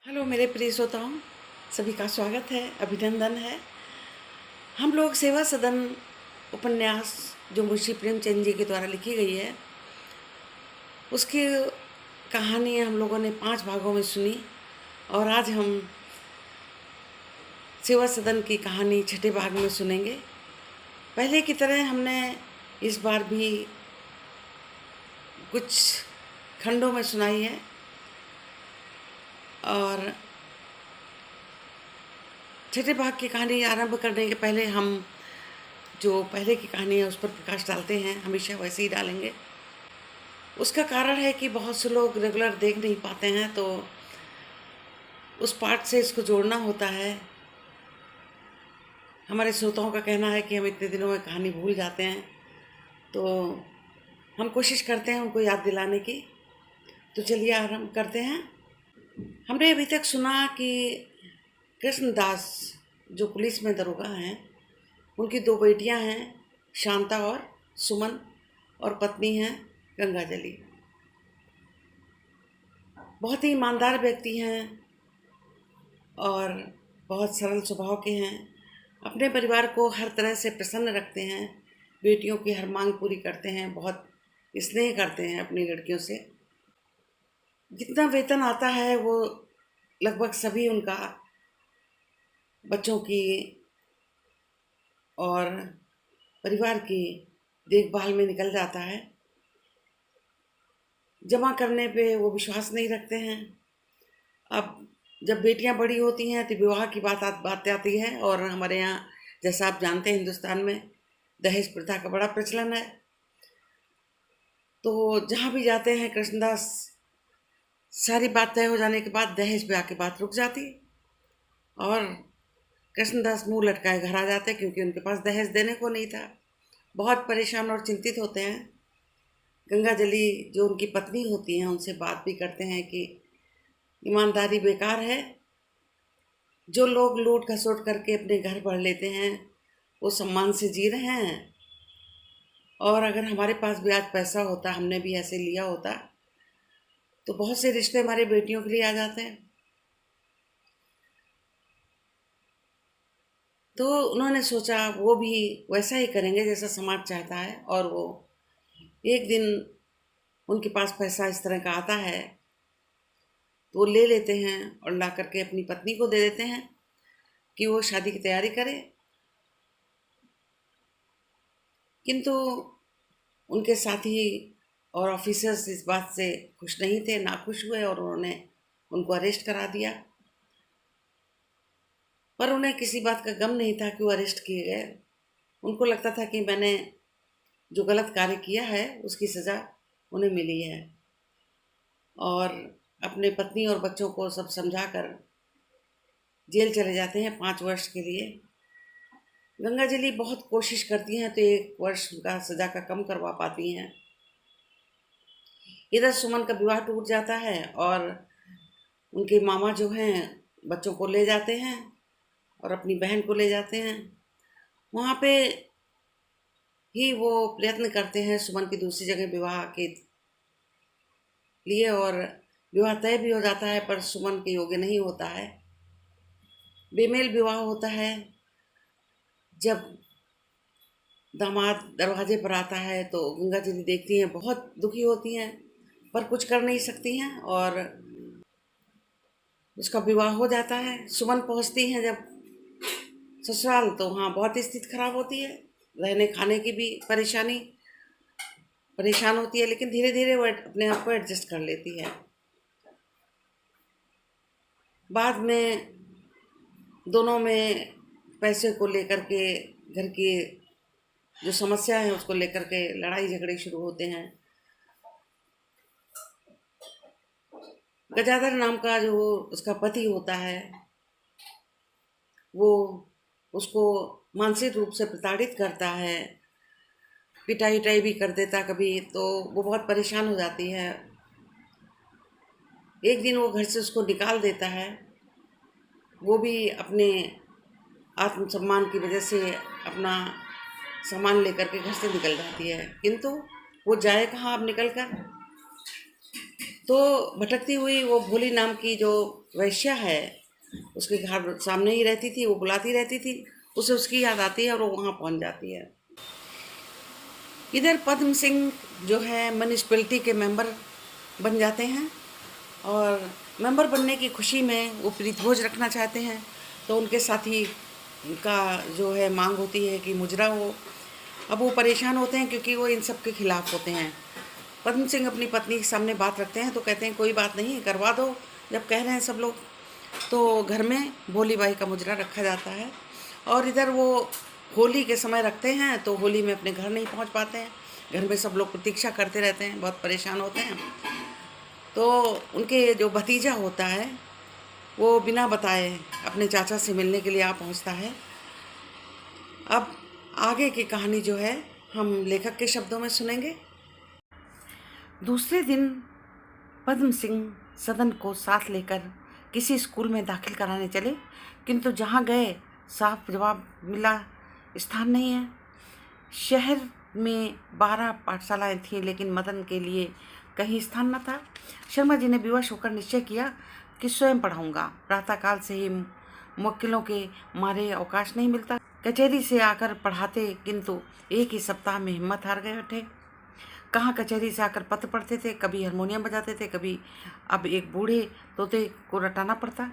Hello मेरे प्रिय श्रोताओं, सभी का स्वागत है, अभिनंदन है। हम लोग सेवा सदन उपन्यास जो मुंशी प्रेमचंद जी के द्वारा लिखी गई है, उसकी कहानी हम लोगों ने 5 भागों में सुनी और आज हम सेवा सदन की कहानी छठे भाग में सुनेंगे। पहले की तरह हमने इस बार भी कुछ खंडों में सुनाई है और छठे भाग की कहानी आरंभ करने के पहले हम जो पहले की कहानी है उस पर प्रकाश डालते हैं, हमेशा वैसे ही डालेंगे। उसका कारण है कि बहुत से लोग रेगुलर देख नहीं पाते हैं, तो उस पार्ट से इसको जोड़ना होता है। हमारे श्रोताओं का कहना है कि हम इतने दिनों में कहानी भूल जाते हैं, तो हम कोशिश करते हैं उनको याद दिलाने की। तो चलिए आरंभ करते हैं। हमने अभी तक सुना कि कृष्णदास जो पुलिस में दरोगा हैं, उनकी 2 बेटियां हैं, शांता और सुमन, और पत्नी हैं गंगाजली। बहुत ही ईमानदार व्यक्ति हैं और बहुत सरल स्वभाव के हैं। अपने परिवार को हर तरह से प्रसन्न रखते हैं, बेटियों की हर मांग पूरी करते हैं, बहुत स्नेह करते हैं अपनी लड़कियों से। जितना वेतन आता है वो लगभग सभी उनका बच्चों की और परिवार की देखभाल में निकल जाता है। जमा करने पे वो विश्वास नहीं रखते हैं। अब जब बेटियां बड़ी होती हैं तो विवाह की बात आती है, और हमारे यहाँ जैसा आप जानते हैं हिंदुस्तान में दहेज प्रथा का बड़ा प्रचलन है। तो जहाँ भी जाते हैं कृष्णदास, सारी बात तय हो जाने के बाद दहेज ब्याह की बात रुक जाती और कृष्णदास मुंह लटकाए घर आ जाते, क्योंकि उनके पास दहेज देने को नहीं था। बहुत परेशान और चिंतित होते हैं। गंगाजली जो उनकी पत्नी होती हैं, उनसे बात भी करते हैं कि ईमानदारी बेकार है। जो लोग लूट खसोट करके अपने घर भर लेते हैं वो सम्मान से जी रहे हैं, और अगर हमारे पास भी आज पैसा होता, हमने भी ऐसे लिया होता, तो बहुत से रिश्ते हमारी बेटियों के लिए आ जाते हैं। तो उन्होंने सोचा वो भी वैसा ही करेंगे जैसा समाज चाहता है, और वो एक दिन उनके पास पैसा इस तरह का आता है तो वो ले लेते हैं और ला करके अपनी पत्नी को दे देते हैं कि वो शादी की तैयारी करे। किंतु उनके साथी और ऑफिसर्स इस बात से खुश नहीं थे, नाखुश हुए और उन्होंने उनको अरेस्ट करा दिया। पर उन्हें किसी बात का गम नहीं था कि वो अरेस्ट किए गए। उनको लगता था कि मैंने जो गलत कार्य किया है उसकी सज़ा उन्हें मिली है, और अपने पत्नी और बच्चों को सब समझाकर जेल चले जाते हैं 5 वर्ष के लिए। गंगाजली बहुत कोशिश करती हैं तो 1 वर्ष का सज़ा का कम करवा पाती हैं। इधर सुमन का विवाह टूट जाता है और उनके मामा जो हैं बच्चों को ले जाते हैं और अपनी बहन को ले जाते हैं। वहाँ पे ही वो प्रयत्न करते हैं सुमन की दूसरी जगह विवाह के लिए, और विवाह तय भी हो जाता है, पर सुमन के योग्य नहीं होता है। बेमेल विवाह होता है। जब दामाद दरवाजे पर आता है तो गंगाजली देखती हैं, बहुत दुखी होती हैं, पर कुछ कर नहीं सकती हैं, और उसका विवाह हो जाता है। सुमन पहुंचती हैं जब ससुराल, तो वहाँ बहुत स्थिति खराब होती है, रहने खाने की भी परेशान होती है, लेकिन धीरे धीरे वो अपने आप को एडजस्ट कर लेती है। बाद में दोनों में पैसे को लेकर के, घर की जो समस्या है उसको लेकर के लड़ाई झगड़े शुरू होते हैं। गजाधर नाम का जो उसका पति होता है वो उसको मानसिक रूप से प्रताड़ित करता है, पिटाई उटाई भी कर देता कभी, तो वो बहुत परेशान हो जाती है। एक दिन वो घर से उसको निकाल देता है। वो भी अपने आत्मसम्मान की वजह से अपना सामान लेकर के घर से निकल जाती है, किंतु वो जाए कहाँ अब निकल कर। तो भटकती हुई वो भोली नाम की जो वैश्या है उसके घर सामने ही रहती थी, वो बुलाती रहती थी, उसे उसकी याद आती है और वो वहाँ पहुँच जाती है। इधर पद्म सिंह जो है म्यूनिसिपैलिटी के मेंबर बन जाते हैं और मेंबर बनने की खुशी में वो प्रीतभोज रखना चाहते हैं, तो उनके साथी का जो है मांग होती है कि मुजरा हो। अब वो परेशान होते हैं क्योंकि वो इन सब के खिलाफ होते हैं। पद्म सिंह अपनी पत्नी के सामने बात रखते हैं तो कहते हैं कोई बात नहीं, करवा दो। जब कह रहे हैं सब लोग तो घर में भोली बाई का मुजरा रखा जाता है और इधर वो होली के समय रखते हैं तो होली में अपने घर नहीं पहुंच पाते हैं। घर में सब लोग प्रतीक्षा करते रहते हैं, बहुत परेशान होते हैं। तो उनके जो भतीजा होता है वो बिना बताए अपने चाचा से मिलने के लिए आ पहुंचता है। अब आगे की कहानी जो है हम लेखक के शब्दों में सुनेंगे। दूसरे दिन पद्म सिंह सदन को साथ लेकर किसी स्कूल में दाखिल कराने चले, किंतु जहाँ गए साफ जवाब मिला, स्थान नहीं है। शहर में 12 पाठशालाएं थीं, लेकिन मदन के लिए कहीं स्थान न था। शर्मा जी ने विवश होकर निश्चय किया कि स्वयं पढ़ाऊंगा। प्रातःकाल से ही मुवक्किलों के मारे अवकाश नहीं मिलता। कचहरी से आकर पढ़ाते, किंतु एक ही सप्ताह में हिम्मत हार गए थे। कहाँ कचहरी से आकर पत्र पढ़ते थे, कभी हारमोनियम बजाते थे, कभी अब एक बूढ़े तोते को रटाना पड़ता।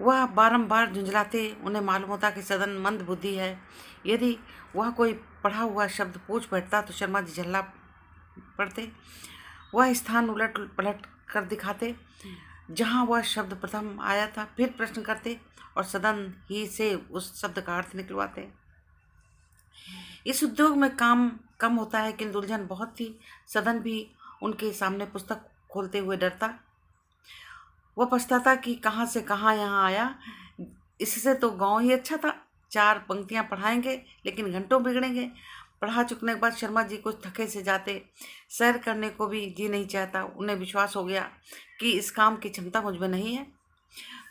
वह बारंबार झुंझलाते। उन्हें मालूम होता कि सदन मंद बुद्धि है। यदि वह कोई पढ़ा हुआ शब्द पूछ बैठता तो शर्मा जी झल्ला पड़ते। वह स्थान उलट पलट कर दिखाते जहाँ वह शब्द प्रथम आया था, फिर प्रश्न करते और सदन ही से उस शब्द का अर्थ निकलवाते। इस उद्योग में काम कम होता है, किंतु उलझन बहुत थी। सदन भी उनके सामने पुस्तक खोलते हुए डरता। वह पछताता कि कहाँ से कहाँ यहाँ आया। इससे तो गांव ही अच्छा था। 4 पंक्तियाँ पढ़ाएंगे लेकिन घंटों बिगड़ेंगे। पढ़ा चुकने के बाद शर्मा जी कुछ थके से जाते। सैर करने को भी जी नहीं चाहता। उन्हें विश्वास हो गया कि इस काम की क्षमता मुझ में नहीं है।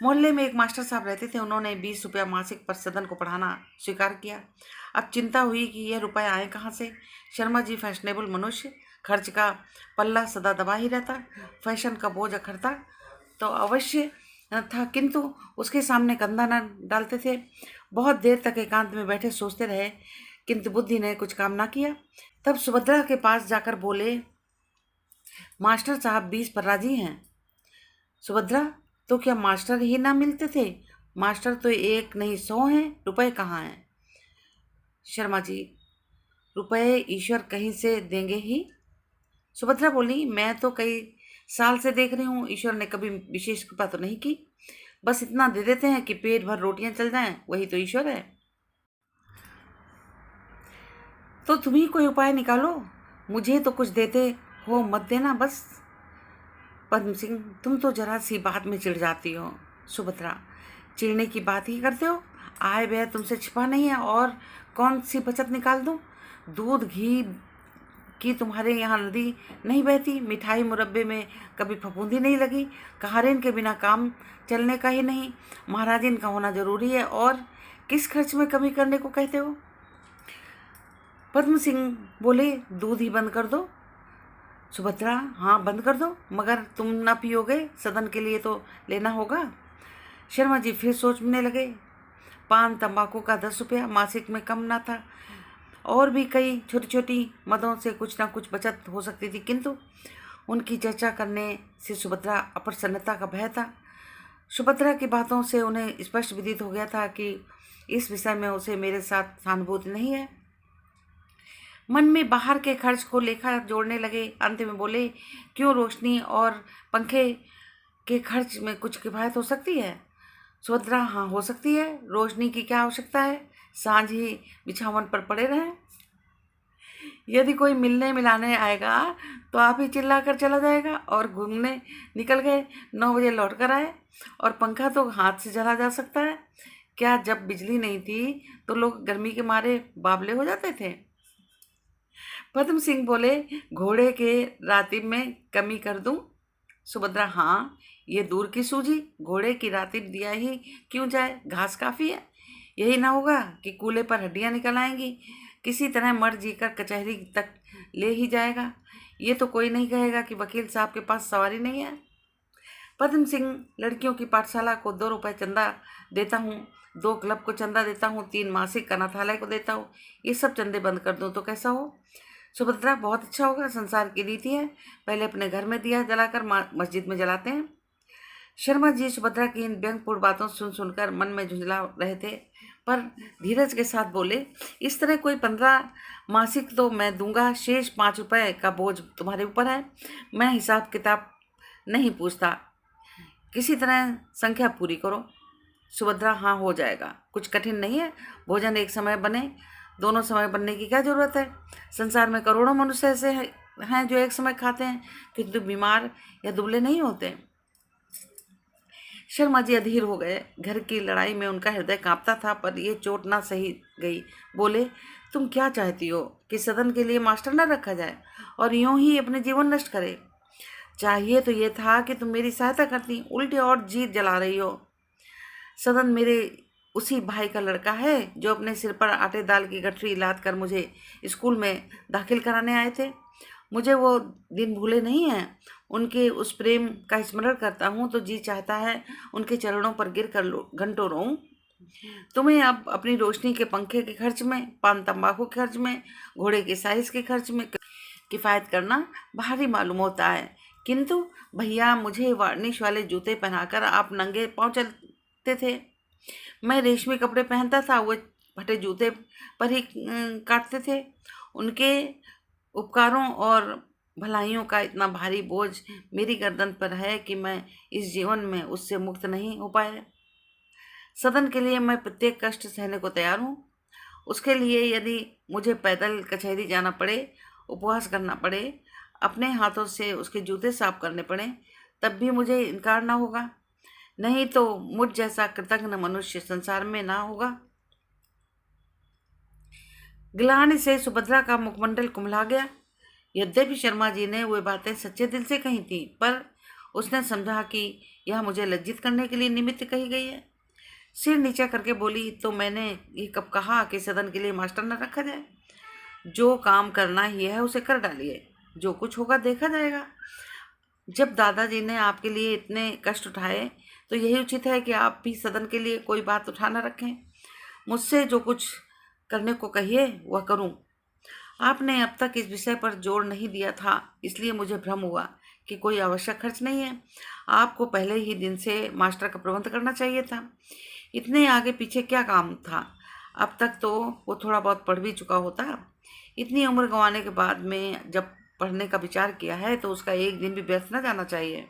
मोहल्ले में एक मास्टर साहब रहते थे। उन्होंने 20 रुपया मासिक पर सदन को पढ़ाना स्वीकार किया। अब चिंता हुई कि यह रुपए आए कहाँ से। शर्मा जी फैशनेबल मनुष्य, खर्च का पल्ला सदा दबा ही रहता। फैशन का बोझ अखरता तो अवश्य था, किंतु उसके सामने कंधा न डालते थे। बहुत देर तक एकांत में बैठे सोचते रहे, किंतु बुद्धि ने कुछ काम ना किया। तब सुभद्रा के पास जाकर बोले, मास्टर साहब 20 पर राजी हैं। सुभद्रा, तो क्या मास्टर ही ना मिलते थे? मास्टर तो 1 नहीं 100 हैं, रुपए कहाँ हैं? शर्मा जी, रुपए ईश्वर कहीं से देंगे ही। सुभद्रा बोली, मैं तो कई साल से देख रही हूँ, ईश्वर ने कभी विशेष कृपा तो नहीं की। बस इतना दे देते हैं कि पेट भर रोटियां चल जाएं, वही तो ईश्वर है। तो तुम ही कोई उपाय निकालो, मुझे तो कुछ देते हो मत देना बस। पद्म सिंह, तुम तो जरा सी बात में चिढ़ जाती हो। सुभद्रा, चिढ़ने की बात ही करते हो? आय व्यय तुमसे छिपा नहीं है और कौन सी बचत निकाल दूं? दूध घी की तुम्हारे यहाँ नदी नहीं बहती। मिठाई मुरब्बे में कभी फफूंदी नहीं लगी। कहारेन के बिना काम चलने का ही नहीं। महाराजिन का होना जरूरी है और किस खर्च में कमी करने को कहते हो? पद्म सिंह बोले, दूध ही बंद कर दो। सुभद्रा, हाँ बंद कर दो, मगर तुम ना पियोगे, सदन के लिए तो लेना होगा। शर्मा जी फिर सोचने लगे। पान तंबाकू का 10 रुपया मासिक में कम ना था। और भी कई छोटी छोटी मदों से कुछ ना कुछ बचत हो सकती थी, किंतु उनकी चर्चा करने से सुभद्रा अप्रसन्नता का भय था। सुभद्रा की बातों से उन्हें स्पष्ट विदित हो गया था कि इस विषय में उसे मेरे साथ सहानुभूति नहीं है। मन में बाहर के खर्च को लेखा जोड़ने लगे। अंत में बोले, क्यों रोशनी और पंखे के खर्च में कुछ किफायत हो सकती है? सुभद्रा, हाँ हो सकती है। रोशनी की क्या आवश्यकता है, सांझ ही बिछावन पर पड़े रहें। यदि कोई मिलने मिलाने आएगा तो आप ही चिल्ला कर चला जाएगा और घूमने निकल गए, 9 बजे लौट कर आए। और पंखा तो हाथ से जला जा सकता है। क्या जब बिजली नहीं थी तो लोग गर्मी के मारे बावले हो जाते थे? पद्म सिंह बोले, घोड़े के रातिब में कमी कर दूं? सुभद्रा, हाँ ये दूर की सूझी। घोड़े की रातिब दिया ही क्यों जाए, घास काफ़ी है। यही ना होगा कि कूले पर हड्डियां निकल आएंगी। किसी तरह मर जी कर कचहरी तक ले ही जाएगा। ये तो कोई नहीं कहेगा कि वकील साहब के पास सवारी नहीं है। पद्म सिंह, लड़कियों की पाठशाला को 2 रुपए चंदा देता हूँ, 2 क्लब को चंदा देता हूँ, 3 मासिक अनाथालय को देता हूँ। ये सब चंदे बंद कर दूँ तो कैसा हो? सुभद्रा, बहुत अच्छा होगा, संसार की रीति है, पहले अपने घर में दिया जलाकर मस्जिद में जलाते हैं। शर्मा जी सुभद्रा की इन व्यंग्यपूर्ण बातों सुन सुनकर मन में झुंझला रहे थे, पर धीरज के साथ बोले, इस तरह कोई 15 मासिक तो मैं दूंगा, शेष 5 रुपए का बोझ तुम्हारे ऊपर है। मैं हिसाब किताब नहीं पूछता, किसी तरह संख्या पूरी करो। सुभद्रा, हाँ हो जाएगा, कुछ कठिन नहीं है, भोजन एक समय बने, दोनों समय बनने की क्या जरूरत है? संसार में करोड़ों मनुष्य ऐसे हैं जो एक समय खाते हैं, किंतु बीमार या दुबले नहीं होते। शर्मा जी अधीर हो गए। घर की लड़ाई में उनका हृदय कांपता था, पर यह चोट ना सही गई। बोले, तुम क्या चाहती हो कि सदन के लिए मास्टर न रखा जाए और यूं ही अपने जीवन नष्ट करे? चाहिए तो ये था कि तुम मेरी सहायता करती, उल्टे और जीत जला रही हो। सदन मेरे उसी भाई का लड़का है जो अपने सिर पर आटे दाल की गठरी लाद कर मुझे स्कूल में दाखिल कराने आए थे। मुझे वो दिन भूले नहीं हैं। उनके उस प्रेम का स्मरण करता हूँ तो जी चाहता है उनके चरणों पर गिर कर घंटों रोऊं। तुम्हें अब अपनी रोशनी के पंखे के खर्च में, पान तंबाकू के खर्च में, घोड़े के साइज के खर्च में किफ़ायत करना भारी मालूम होता है, किंतु भैया मुझे वार्निश वाले जूते पहनाकर आप नंगे पाँव चलते थे। मैं रेशमी कपड़े पहनता था, वो फटे जूते पर ही काटते थे। उनके उपकारों और भलाइयों का इतना भारी बोझ मेरी गर्दन पर है कि मैं इस जीवन में उससे मुक्त नहीं हो पाया। सदन के लिए मैं प्रत्येक कष्ट सहने को तैयार हूँ। उसके लिए यदि मुझे पैदल कचहरी जाना पड़े, उपवास करना पड़े, अपने हाथों से उसके जूते साफ करने पड़े, तब भी मुझे इनकार ना होगा। नहीं तो मुझ जैसा कृतज्ञ मनुष्य संसार में ना होगा। ग्लानि से सुभद्रा का मुखमंडल कुम्हला गया। यद्यपि शर्मा जी ने वे बातें सच्चे दिल से कही थी, पर उसने समझा कि यह मुझे लज्जित करने के लिए निमित्त कही गई है। सिर नीचा करके बोली, तो मैंने ये कब कहा कि सदन के लिए मास्टर न रखा जाए? जो काम करना ही है उसे कर डालिए, जो कुछ होगा देखा जाएगा। जब दादाजी ने आपके लिए इतने कष्ट उठाए तो यही उचित है कि आप भी सदन के लिए कोई बात उठा न रखें। मुझसे जो कुछ करने को कहिए वह करूं। आपने अब तक इस विषय पर जोर नहीं दिया था, इसलिए मुझे भ्रम हुआ कि कोई आवश्यक खर्च नहीं है। आपको पहले ही दिन से मास्टर का प्रबंध करना चाहिए था। इतने आगे पीछे क्या काम था? अब तक तो वो थोड़ा बहुत पढ़ भी चुका होता। इतनी उम्र गंवाने के बाद में जब पढ़ने का विचार किया है तो उसका एक दिन भी व्यर्थ न जाना चाहिए।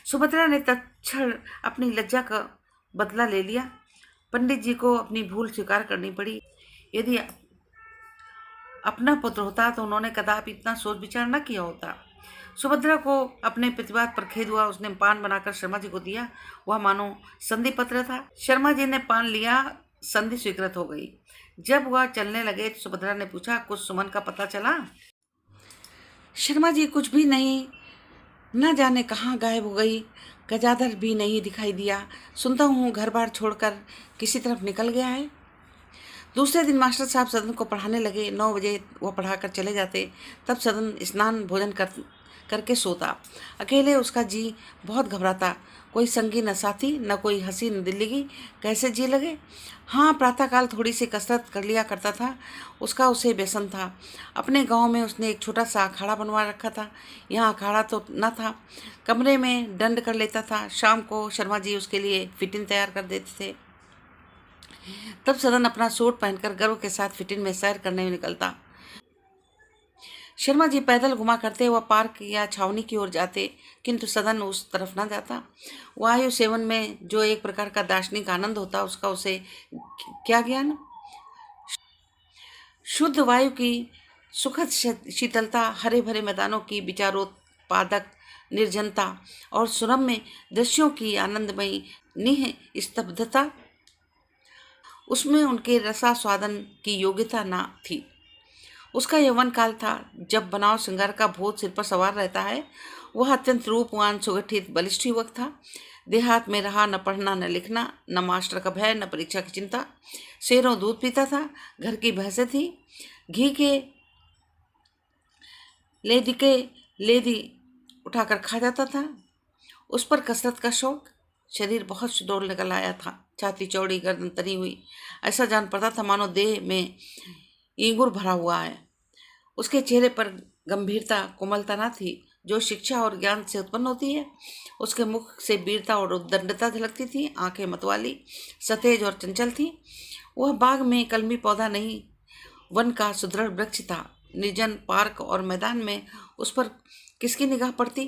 सुभद्रा ने तत्क्षण अपनी लज्जा का बदला ले लिया। पंडित जी को अपनी भूल स्वीकार करनी पड़ी। यदि अपना पुत्र होता तो उन्होंने कदापि इतना सोच विचार न किया होता। सुभद्रा को अपने प्रतिवाद पर खेद हुआ। उसने पान बनाकर शर्मा जी को दिया। वह मानो संधि पत्र था। शर्मा जी ने पान लिया, संधि स्वीकृत हो गई। जब वह चलने लगे तो सुभद्रा ने पूछा, कुछ सुमन का पता चला? शर्मा जी, कुछ भी नहीं, न जाने कहाँ गायब हो गई। गजाधर भी नहीं दिखाई दिया। सुनता हूँ घर बार छोड़कर किसी तरफ निकल गया है। दूसरे दिन मास्टर साहब सदन को पढ़ाने लगे। 9 बजे वह पढ़ाकर चले जाते। तब सदन स्नान भोजन करके सोता। अकेले उसका जी बहुत घबराता। कोई संगी न साथी, न कोई हंसी न दिल्ली। कैसे जी लगे? हाँ, प्रातःकाल थोड़ी सी कसरत कर लिया करता था। उसका उसे व्यसन था। अपने गांव में उसने एक छोटा सा अखाड़ा बनवा रखा था। यहाँ अखाड़ा तो न था, कमरे में दंड कर लेता था। शाम को शर्मा जी उसके लिए फिटिंग तैयार कर देते थे। तब सदन अपना सूट पहनकर गर्व के साथ फिटिंग में सैर करने में निकलता। शर्मा जी पैदल घुमा करते वह पार्क या छावनी की ओर जाते, किंतु सदन उस तरफ न जाता। वायु सेवन में जो एक प्रकार का दार्शनिक आनंद होता, उसका उसे क्या ज्ञान। शुद्ध वायु की सुखद शीतलता, हरे भरे मैदानों की विचारोत्पादक निर्जनता और सुरम्य दृश्यों की आनंदमयी निह स्तब्धता, उसमें उनके रसास्वादन की योग्यता न थी। उसका यौवन काल था जब बनाव श्रृंगार का भूत सिर पर सवार रहता है। वह अत्यंत रूपवान, सुगठित, बलिष्ठ युवक था। देहात में रहा, न पढ़ना न लिखना, न मास्टर का भय, न परीक्षा की चिंता। शेरों दूध पीता था। घर की भैंसें थी। घी के लेदी उठाकर खा जाता था। उस पर कसरत का शौक, शरीर बहुत सुडौल निकल आया था, छाती चौड़ी, गर्दन तनी हुई, ऐसा जान पड़ता था मानो देह में ईंगुर भरा हुआ है। उसके चेहरे पर गंभीरता, कोमलता न थी जो शिक्षा और ज्ञान से उत्पन्न होती है। उसके मुख से वीरता और उद्दंडता झलकती थी। आंखें मतवाली, सतेज और चंचल थी। वह बाग में कलमी पौधा नहीं, वन का सुदृढ़ वृक्ष था। निर्जन पार्क और मैदान में उस पर किसकी निगाह पड़ती?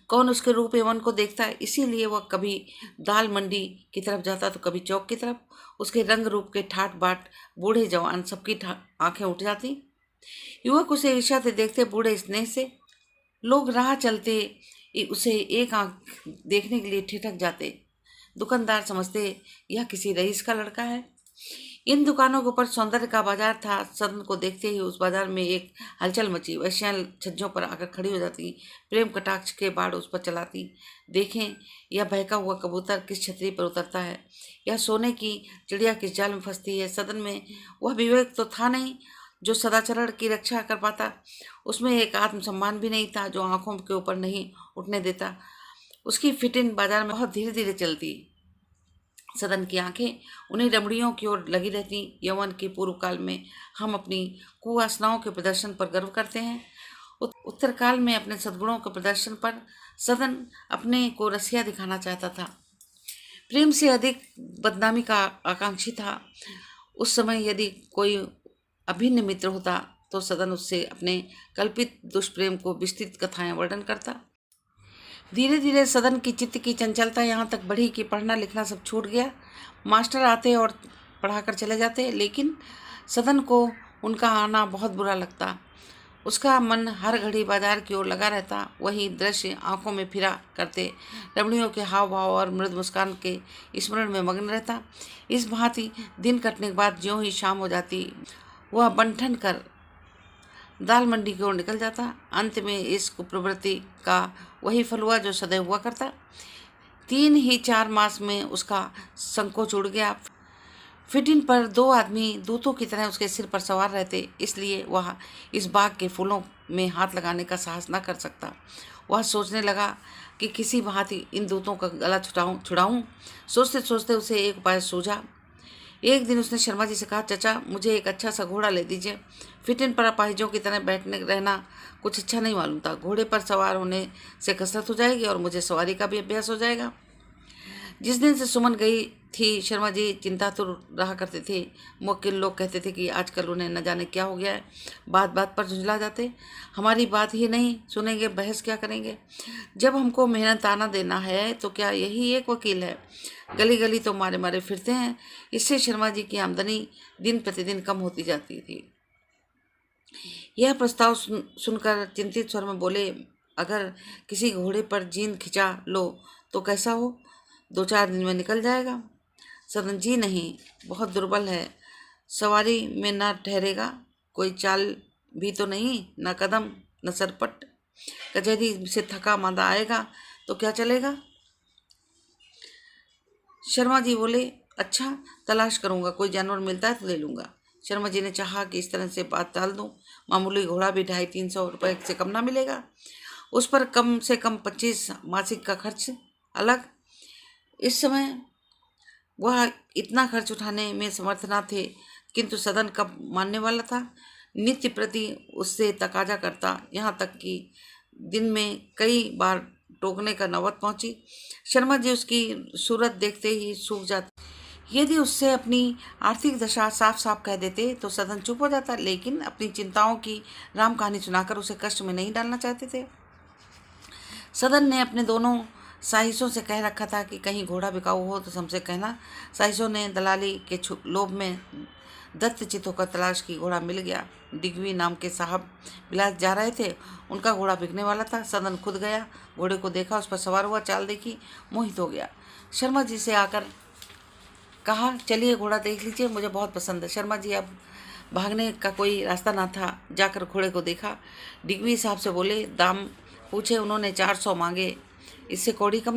कौन उसके रूप एवं को देखता है? इसीलिए वह कभी दाल मंडी की तरफ जाता तो कभी चौक की तरफ। उसके रंग रूप के ठाट बाट बूढ़े जवान सबकी आंखें उठ जाती। युवक उसे ईर्ष्या से देखते, बूढ़े स्नेह से। लोग राह चलते उसे एक आंख देखने के लिए ठिठक जाते। दुकानदार समझते यह किसी रईस का लड़का है। इन दुकानों के ऊपर सौंदर्य का बाजार था। सदन को देखते ही उस बाजार में एक हलचल मची। वैश्यां छज्जों पर आकर खड़ी हो जाती, प्रेम कटाक्ष के बाढ़ उस पर चलाती। देखें, यह बहका हुआ कबूतर किस छतरी पर उतरता है, यह सोने की चिड़िया किस जाल में फंसती है। सदन में वह विवेक तो था नहीं जो सदाचरण की रक्षा कर पाता। उसमें एक आत्मसम्मान भी नहीं था जो आंखों के ऊपर नहीं उठने देता। उसकी फिटिन बाजार में बहुत धीरे धीरे चलती। सदन की आंखें उन्हीं रमणियों की ओर लगी रहती। यौवन के पूर्व काल में हम अपनी कुवासनाओं के प्रदर्शन पर गर्व करते हैं, उत्तर काल में अपने सद्गुणों के प्रदर्शन पर सदन अपने को रसिया दिखाना चाहता था। प्रेम से अधिक बदनामी का आकांक्षी था। उस समय यदि कोई अभिन्न मित्र होता तो सदन उससे अपने कल्पित दुष्प्रेम को विस्तृत कथाएं वर्णन करता। धीरे धीरे सदन की चित्त की चंचलता यहाँ तक बढ़ी कि पढ़ना लिखना सब छूट गया। मास्टर आते और पढ़ाकर चले जाते, लेकिन सदन को उनका आना बहुत बुरा लगता। उसका मन हर घड़ी बाजार की ओर लगा रहता। वही दृश्य आंखों में फिरा करते रमणियों के हाव भाव और मृद मुस्कान के स्मरण में मग्न रहता। इस भांति दिन कटने के बाद ज्यों ही शाम हो जाती, वह बंठन कर दाल मंडी की ओर निकल जाता। अंत में इस कुप्रवृत्ति का वही फल हुआ जो सदैव हुआ करता। 3 ही 4 मास में उसका संकोच उड़ गया। फिटिन पर 2 आदमी दूतों की तरह उसके सिर पर सवार रहते, इसलिए वह इस बाग के फूलों में हाथ लगाने का साहस न कर सकता। वह सोचने लगा कि किसी भांति इन दूतों का गला छुड़ाऊं। सोचते सोचते उसे एक उपाय सूझा। एक दिन उसने शर्मा जी से कहा, चाचा मुझे एक अच्छा सा घोड़ा ले दीजिए। फिटिन पर अपाहिजों की तरह बैठने रहना कुछ अच्छा नहीं मालूम था। घोड़े पर सवार होने से कसरत हो जाएगी और मुझे सवारी का भी अभ्यास हो जाएगा। जिस दिन से सुमन गई थी, शर्मा जी चिंता तो रहा करते थे। मुवक्किल लोग कहते थे कि आजकल उन्हें न जाने क्या हो गया है, बात बात पर झुंझला जाते। हमारी बात ही नहीं सुनेंगे, बहस क्या करेंगे। जब हमको मेहनत आना देना है तो क्या यही एक वकील है? गली गली तो मारे मारे फिरते हैं। इससे शर्मा जी की आमदनी दिन प्रतिदिन कम होती जाती थी। यह प्रस्ताव सुनकर चिंतित स्वर में बोले, अगर किसी घोड़े पर जीन खिंचा लो तो कैसा हो? 2-4 दिन में निकल जाएगा। सदन जी नहीं, बहुत दुर्बल है, सवारी में न ठहरेगा। कोई चाल भी तो नहीं, न कदम न सरपट। कचहरी से थका मांदा आएगा तो क्या चलेगा? शर्मा जी बोले, अच्छा तलाश करूंगा, कोई जानवर मिलता है तो ले लूंगा। शर्मा जी ने चाहा कि इस तरह से बात टाल दूं। मामूली घोड़ा भी 250-300 रुपये से कम ना मिलेगा। उस पर कम से कम 25 मासिक का खर्च अलग। इस समय वह इतना खर्च उठाने में समर्थ न थे, किंतु सदन कब मानने वाला था। नित्य प्रति उससे तकाजा करता, यहाँ तक कि दिन में कई बार टोकने का नौबत पहुंची। शर्मा जी उसकी सूरत देखते ही सूख जाते। यदि उससे अपनी आर्थिक दशा साफ साफ कह देते तो सदन चुप हो जाता, लेकिन अपनी चिंताओं की राम कहानी सुनाकर उसे कष्ट में नहीं डालना चाहते थे। सदन ने अपने दोनों साहिसों से कह रखा था कि कहीं घोड़ा बिकाऊ हो तो हमसे कहना। साहिसों ने दलाली के लोभ में दत्तचित होकर तलाश की। घोड़ा मिल गया। डिगवी नाम के साहब बिलास जा रहे थे, उनका घोड़ा बिकने वाला था। सदन खुद गया, घोड़े को देखा, उस पर सवार हुआ, चाल देखी, मोहित हो गया। शर्मा जी से आकर कहा, चलिए घोड़ा देख लीजिए, मुझे बहुत पसंद है। शर्मा जी अब भागने का कोई रास्ता ना था, जाकर घोड़े को देखा। डिगवी साहब से बोले, दाम पूछे, उन्होंने 400 मांगे। इससे कौड़ी कम नहीं।